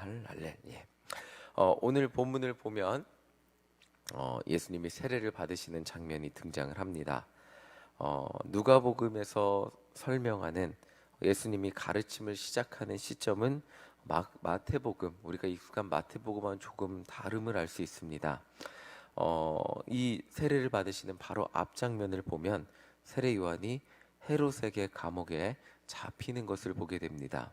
할렐. 예. 오늘 본문을 보면 예수님이 세례를 받으시는 장면이 등장을 합니다. 누가복음에서 설명하는 예수님이 가르침을 시작하는 시점은 마태복음, 우리가 익숙한 마태복음과는 조금 다름을 알 수 있습니다. 이 세례를 받으시는 바로 앞 장면을 보면 세례 요한이 헤롯에게 감옥에 잡히는 것을 보게 됩니다.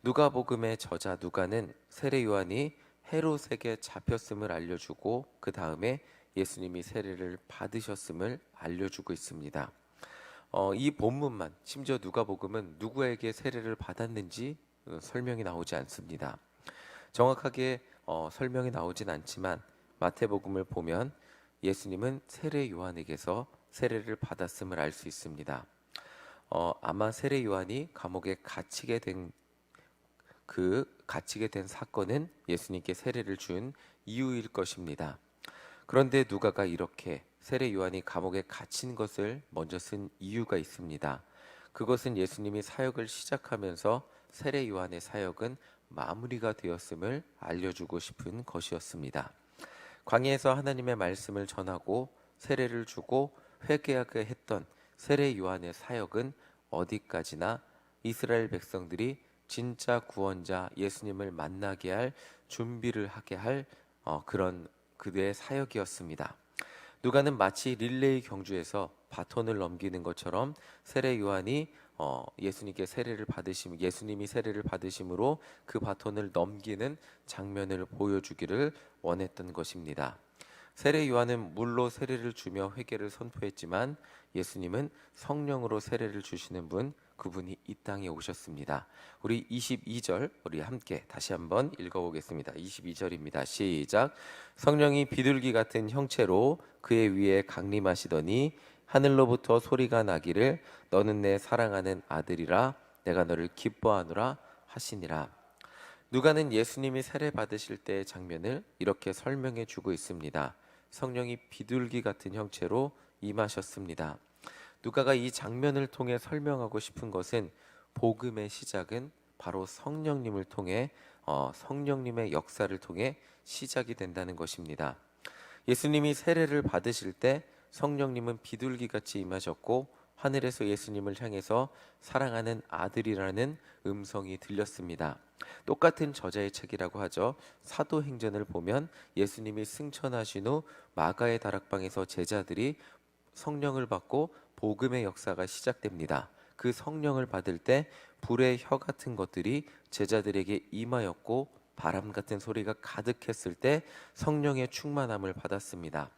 누가복음의 저자 누가는 세례 요한이 헤롯에게 잡혔음을 알려주고 그 다음에 예수님이 세례를 받으셨음을 알려주고 있습니다. 이 본문만, 심지어 누가복음은 누구에게 세례를 받았는지 설명이 나오지 않습니다. 정확하게 설명이 나오진 않지만 마태복음을 보면 예수님은 세례 요한에게서 세례를 받았음을 알 수 있습니다. 아마 세례 요한이 감옥에 갇히게 된 사건은 예수님께 세례를 준 이유일 것입니다. 그런데 누가가 이렇게 세례 요한이 감옥에 갇힌 것을 먼저 쓴 이유가 있습니다. 그것은 예수님이 사역을 시작하면서 세례 요한의 사역은 마무리가 되었음을 알려주고 싶은 것이었습니다. 광야에서 하나님의 말씀을 전하고 세례를 주고 회개하게 했던 세례 요한의 사역은 어디까지나 이스라엘 백성들이 진짜 구원자 예수님을 만나게 할 준비를 하게 할 그런 그의 사역이었습니다. 누가는 마치 릴레이 경주에서 바톤을 넘기는 것처럼 세례 요한이 예수님이 세례를 받으심으로 그 바톤을 넘기는 장면을 보여주기를 원했던 것입니다. 세례 요한은 물로 세례를 주며 회개를 선포했지만 예수님은 성령으로 세례를 주시는 분, 그분이 이 땅에 오셨습니다. 우리 22절 우리 함께 다시 한번 읽어보겠습니다. 22절입니다. 시작. 성령이 비둘기 같은 형체로 그의 위에 강림하시더니 하늘로부터 소리가 나기를 너는 내 사랑하는 아들이라 내가 너를 기뻐하노라 하시니라. 누가는 예수님이 세례 받으실 때의 장면을 이렇게 설명해 주고 있습니다. 성령이 비둘기 같은 형체로 임하셨습니다. 누가가 이 장면을 통해 설명하고 싶은 것은 복음의 시작은 바로 성령님을 통해 성령님의 역사를 통해 시작이 된다는 것입니다. 예수님이 세례를 받으실 때 성령님은 비둘기같이 임하셨고 하늘에서 예수님을 향해서 사랑하는 아들이라는 음성이 들렸습니다. 똑같은 저자의 책이라고 하죠. 사도행전을 보면 예수님이 승천하신 후 마가의 다락방에서 제자들이 성령을 받고 복음의 역사가 시작됩니다. 그 성령을 받을 때 불의 혀 같은 것들이 제자들에게 임하였고 바람 같은 소리가 가득했을 때 성령의 충만함을 받았습니다.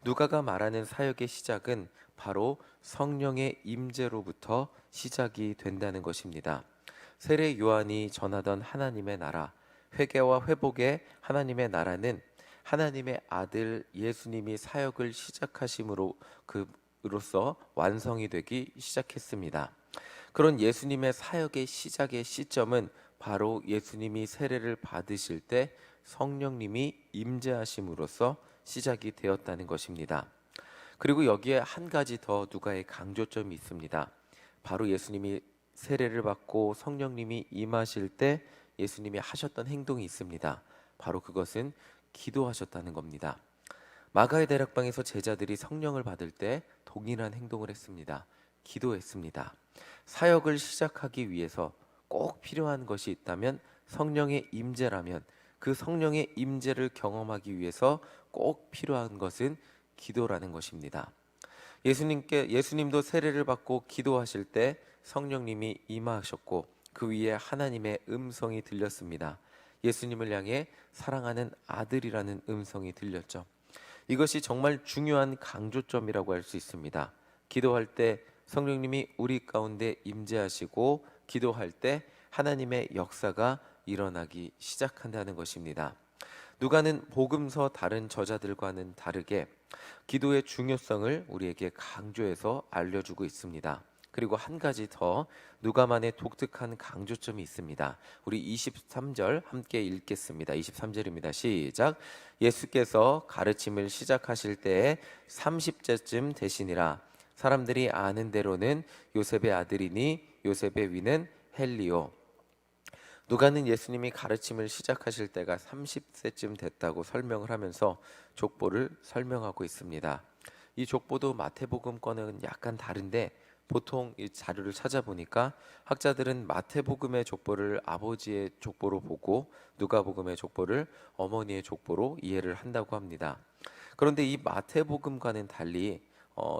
누가가 말하는 사역의 시작은 바로 성령의 임재로부터 시작이 된다는 것입니다. 세례 요한이 전하던 하나님의 나라, 회개와 회복의 하나님의 나라는 하나님의 아들 예수님이 사역을 시작하심으로 그로서 완성이 되기 시작했습니다. 그런 예수님의 사역의 시작의 시점은 바로 예수님이 세례를 받으실 때 성령님이 임재하심으로써 시작이 되었다는 것입니다. 그리고 여기에 한 가지 더 누가의 강조점이 있습니다. 바로 예수님이 세례를 받고 성령님이 임하실 때 예수님이 하셨던 행동이 있습니다. 바로 그것은 기도하셨다는 겁니다. 마가의 다락방에서 제자들이 성령을 받을 때 동일한 행동을 했습니다. 기도했습니다. 사역을 시작하기 위해서 꼭 필요한 것이 있다면 성령의 임재라면 그 성령의 임재를 경험하기 위해서 꼭 필요한 것은 기도라는 것입니다. 예수님도 세례를 받고 기도하실 때 성령님이 임하셨고 그 위에 하나님의 음성이 들렸습니다. 예수님을 향해 사랑하는 아들이라는 음성이 들렸죠. 이것이 정말 중요한 강조점이라고 할 수 있습니다. 기도할 때 성령님이 우리 가운데 임재하시고 기도할 때 하나님의 역사가 일어나기 시작한다는 것입니다. 누가는 복음서 다른 저자들과는 다르게 기도의 중요성을 우리에게 강조해서 알려주고 있습니다. 그리고 한 가지 더 누가만의 독특한 강조점이 있습니다. 우리 23절 함께 읽겠습니다. 23절입니다. 시작. 예수께서 가르침을 시작하실 때에 30제쯤 되시니라. 사람들이 아는 대로는 요셉의 아들이니 요셉의 위는 헬리오. 누가는 예수님이 가르침을 시작하실 때가 30세쯤 됐다고 설명을 하면서 족보를 설명하고 있습니다. 이 족보도 마태복음과는 약간 다른데 보통 이 자료를 찾아보니까 학자들은 마태복음의 족보를 아버지의 족보로 보고 누가복음의 족보를 어머니의 족보로 이해를 한다고 합니다. 그런데 이 마태복음과는 달리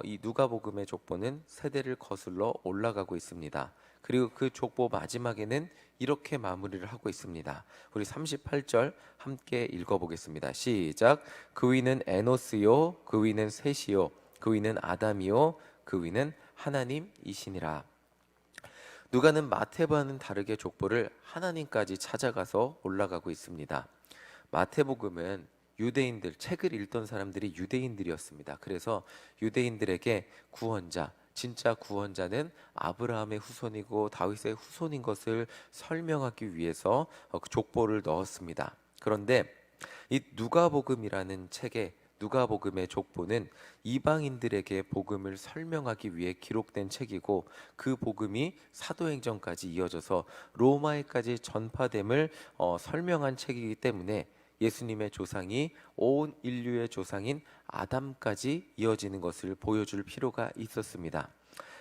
이 누가복음의 족보는 세대를 거슬러 올라가고 있습니다. 그리고 그 족보 마지막에는 이렇게 마무리를 하고 있습니다. 우리 38절 함께 읽어보겠습니다. 시작. 그 위는 에노스요, 그 위는 셋이요, 그 위는 아담이요, 그 위는 하나님이시니라. 누가는 마태와는 다르게 족보를 하나님까지 찾아가서 올라가고 있습니다. 마태복음은 유대인들, 책을 읽던 사람들이 유대인들이었습니다. 그래서 유대인들에게 구원자, 진짜 구원자는 아브라함의 후손이고 다윗의 후손인 것을 설명하기 위해서 그 족보를 넣었습니다. 그런데 이 누가복음이라는 책에 누가복음의 족보는 이방인들에게 복음을 설명하기 위해 기록된 책이고 그 복음이 사도행전까지 이어져서 로마에까지 전파됨을 설명한 책이기 때문에 예수님의 조상이 온 인류의 조상인 아담까지 이어지는 것을 보여줄 필요가 있었습니다.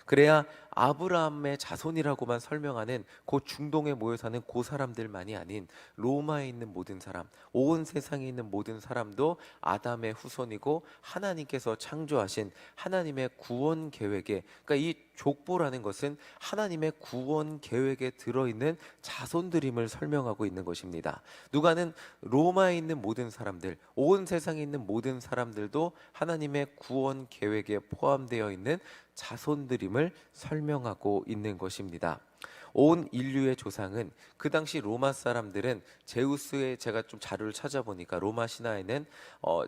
그래야 아브라함의 자손이라고만 설명하는 그 중동에 모여 사는 그 사람들만이 아닌 로마에 있는 모든 사람, 온 세상에 있는 모든 사람도 아담의 후손이고 하나님께서 창조하신 하나님의 구원 계획에, 그러니까 이 족보라는 것은 하나님의 구원 계획에 들어있는 자손들임을 설명하고 있는 것입니다. 누가는 로마에 있는 모든 사람들, 온 세상에 있는 모든 사람들도 하나님의 구원 계획에 포함되어 있는 자손들임을 설명하고 있는 것입니다. 온 인류의 조상은 그 당시 로마 사람들은 제우스의, 제가 좀 자료를 찾아보니까 로마 신화에는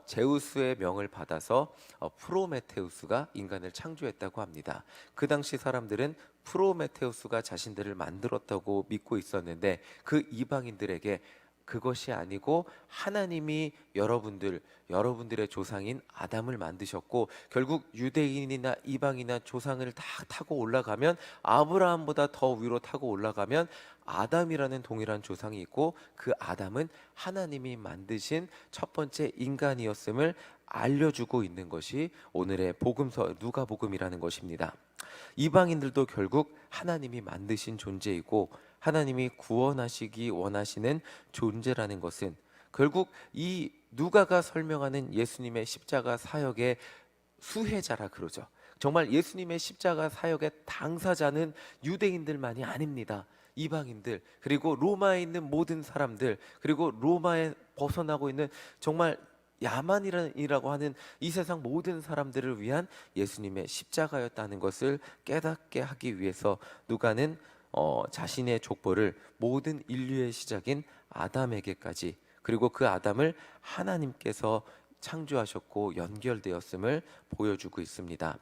제우스의 명을 받아서 프로메테우스가 인간을 창조했다고 합니다. 그 당시 사람들은 프로메테우스가 자신들을 만들었다고 믿고 있었는데 그 이방인들에게 그것이 아니고 하나님이 여러분들의 조상인 아담을 만드셨고 결국 유대인이나 이방이나 조상을 다 타고 올라가면 아브라함보다 더 위로 타고 올라가면 아담이라는 동일한 조상이 있고 그 아담은 하나님이 만드신 첫 번째 인간이었음을 알려주고 있는 것이 오늘의 복음서 누가복음이라는 것입니다. 이방인들도 결국 하나님이 만드신 존재이고 하나님이 구원하시기 원하시는 존재라는 것은 결국 이 누가가 설명하는 예수님의 십자가 사역의 수혜자라 그러죠. 정말 예수님의 십자가 사역의 당사자는 유대인들만이 아닙니다. 이방인들, 그리고 로마에 있는 모든 사람들, 그리고 로마에 벗어나고 있는 정말 야만이라고 하는 이 세상 모든 사람들을 위한 예수님의 십자가였다는 것을 깨닫게 하기 위해서 누가는 자신의 족보를 모든 인류의 시작인 아담에게까지, 그리고 그 아담을 하나님께서 창조하셨고 연결되었음을 보여주고 있습니다.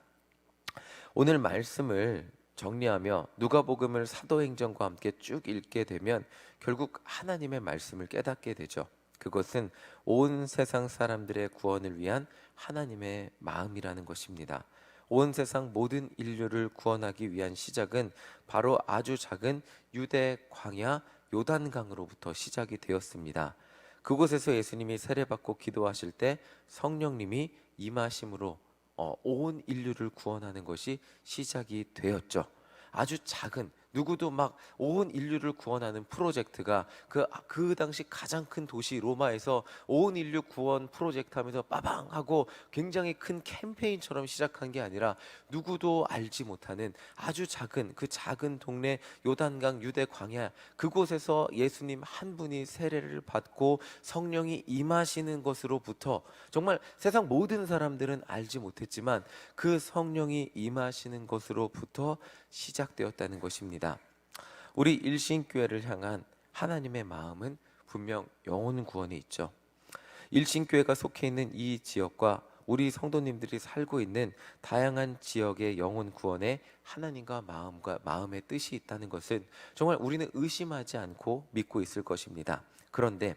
오늘 말씀을 정리하며 누가복음을 사도행전과 함께 쭉 읽게 되면 결국 하나님의 말씀을 깨닫게 되죠. 그것은 온 세상 사람들의 구원을 위한 하나님의 마음이라는 것입니다. 온 세상 모든 인류를 구원하기 위한 시작은 바로 아주 작은 유대 광야 요단강으로부터 시작이 되었습니다. 그곳에서 예수님이 세례받고 기도하실 때 성령님이 임하심으로 온 인류를 구원하는 것이 시작이 되었죠. 아주 작은, 누구도 막 온 인류를 구원하는 프로젝트가 그 당시 가장 큰 도시 로마에서 온 인류 구원 프로젝트 하면서 빠방 하고 굉장히 큰 캠페인처럼 시작한 게 아니라 누구도 알지 못하는 아주 작은 그 작은 동네 요단강 유대 광야, 그곳에서 예수님 한 분이 세례를 받고 성령이 임하시는 것으로부터 정말 세상 모든 사람들은 알지 못했지만 그 성령이 임하시는 것으로부터 시작되었다는 것입니다. 우리 일신교회를 향한 하나님의 마음은 분명 영혼 구원에 있죠. 일신교회가 속해 있는 이 지역과 우리 성도님들이 살고 있는 다양한 지역의 영혼 구원에 하나님과 마음의 뜻이 있다는 것은 정말 우리는 의심하지 않고 믿고 있을 것입니다. 그런데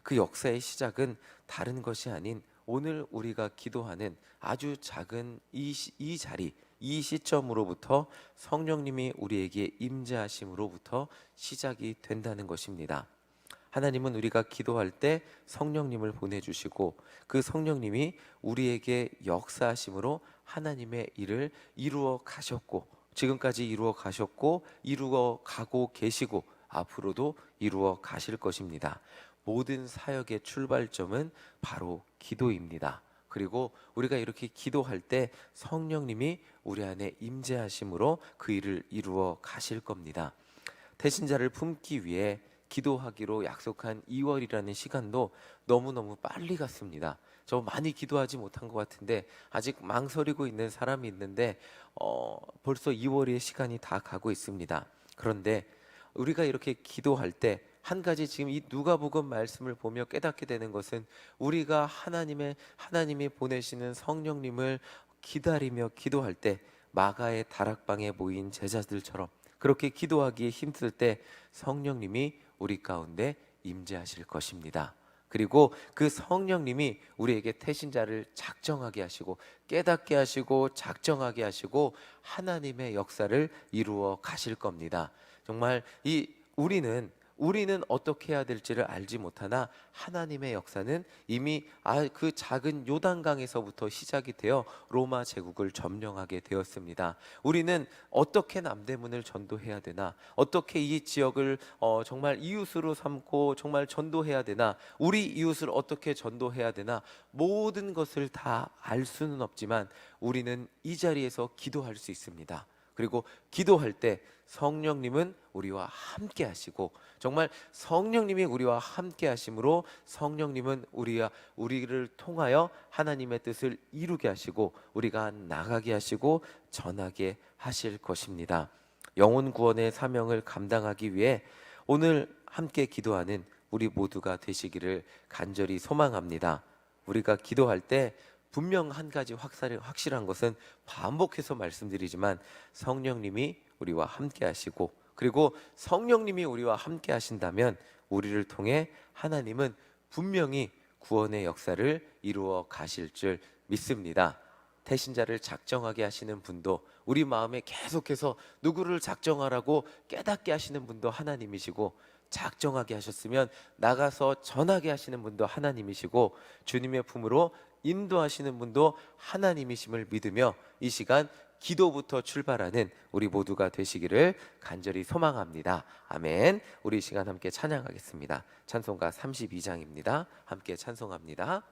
그 역사의 시작은 다른 것이 아닌 오늘 우리가 기도하는 아주 작은 이 자리, 이 시점으로부터 성령님이 우리에게 임재하심으로부터 시작이 된다는 것입니다. 하나님은 우리가 기도할 때 성령님을 보내주시고 그 성령님이 우리에게 역사하심으로 하나님의 일을 이루어 가셨고, 지금까지 이루어 가셨고 이루어 가고 계시고 앞으로도 이루어 가실 것입니다. 모든 사역의 출발점은 바로 기도입니다. 그리고 우리가 이렇게 기도할 때 성령님이 우리 안에 임재하심으로 그 일을 이루어 가실 겁니다. 태신자를 품기 위해 기도하기로 약속한 2월이라는 시간도 너무너무 빨리 갔습니다. 저 많이 기도하지 못한 것 같은데 아직 망설이고 있는 사람이 있는데 벌써 2월의 시간이 다 가고 있습니다. 그런데 우리가 이렇게 기도할 때 한 가지 지금 이 누가복음 말씀을 보며 깨닫게 되는 것은 우리가 하나님이 보내시는 성령님을 기다리며 기도할 때 마가의 다락방에 모인 제자들처럼 그렇게 기도하기에 힘들 때 성령님이 우리 가운데 임재하실 것입니다. 그리고 그 성령님이 우리에게 태신자를 작정하게 하시고 깨닫게 하시고 작정하게 하시고 하나님의 역사를 이루어 가실 겁니다. 정말 우리는 어떻게 해야 될지를 알지 못하나 하나님의 역사는 이미 그 작은 요단강에서부터 시작이 되어 로마 제국을 점령하게 되었습니다. 우리는 어떻게 남대문을 전도해야 되나, 어떻게 이 지역을 정말 이웃으로 삼고 정말 전도해야 되나, 우리 이웃을 어떻게 전도해야 되나, 모든 것을 다 알 수는 없지만 우리는 이 자리에서 기도할 수 있습니다. 그리고 기도할 때 성령님은 우리와 함께 하시고, 정말 성령님이 우리와 함께 하심으로 성령님은 우리를 통하여 하나님의 뜻을 이루게 하시고 우리가 나가게 하시고 전하게 하실 것입니다. 영혼 구원의 사명을 감당하기 위해 오늘 함께 기도하는 우리 모두가 되시기를 간절히 소망합니다. 우리가 기도할 때 분명 한 가지 확실한 것은 반복해서 말씀드리지만 성령님이 우리와 함께 하시고, 그리고 성령님이 우리와 함께 하신다면 우리를 통해 하나님은 분명히 구원의 역사를 이루어 가실 줄 믿습니다. 태신자를 작정하게 하시는 분도 우리 마음에 계속해서 누구를 작정하라고 깨닫게 하시는 분도 하나님이시고, 작정하게 하셨으면 나가서 전하게 하시는 분도 하나님이시고, 주님의 품으로 인도하시는 분도 하나님이심을 믿으며 이 시간 기도부터 출발하는 우리 모두가 되시기를 간절히 소망합니다. 아멘. 우리 이 시간 함께 찬양하겠습니다. 찬송가 32장입니다. 함께 찬송합니다.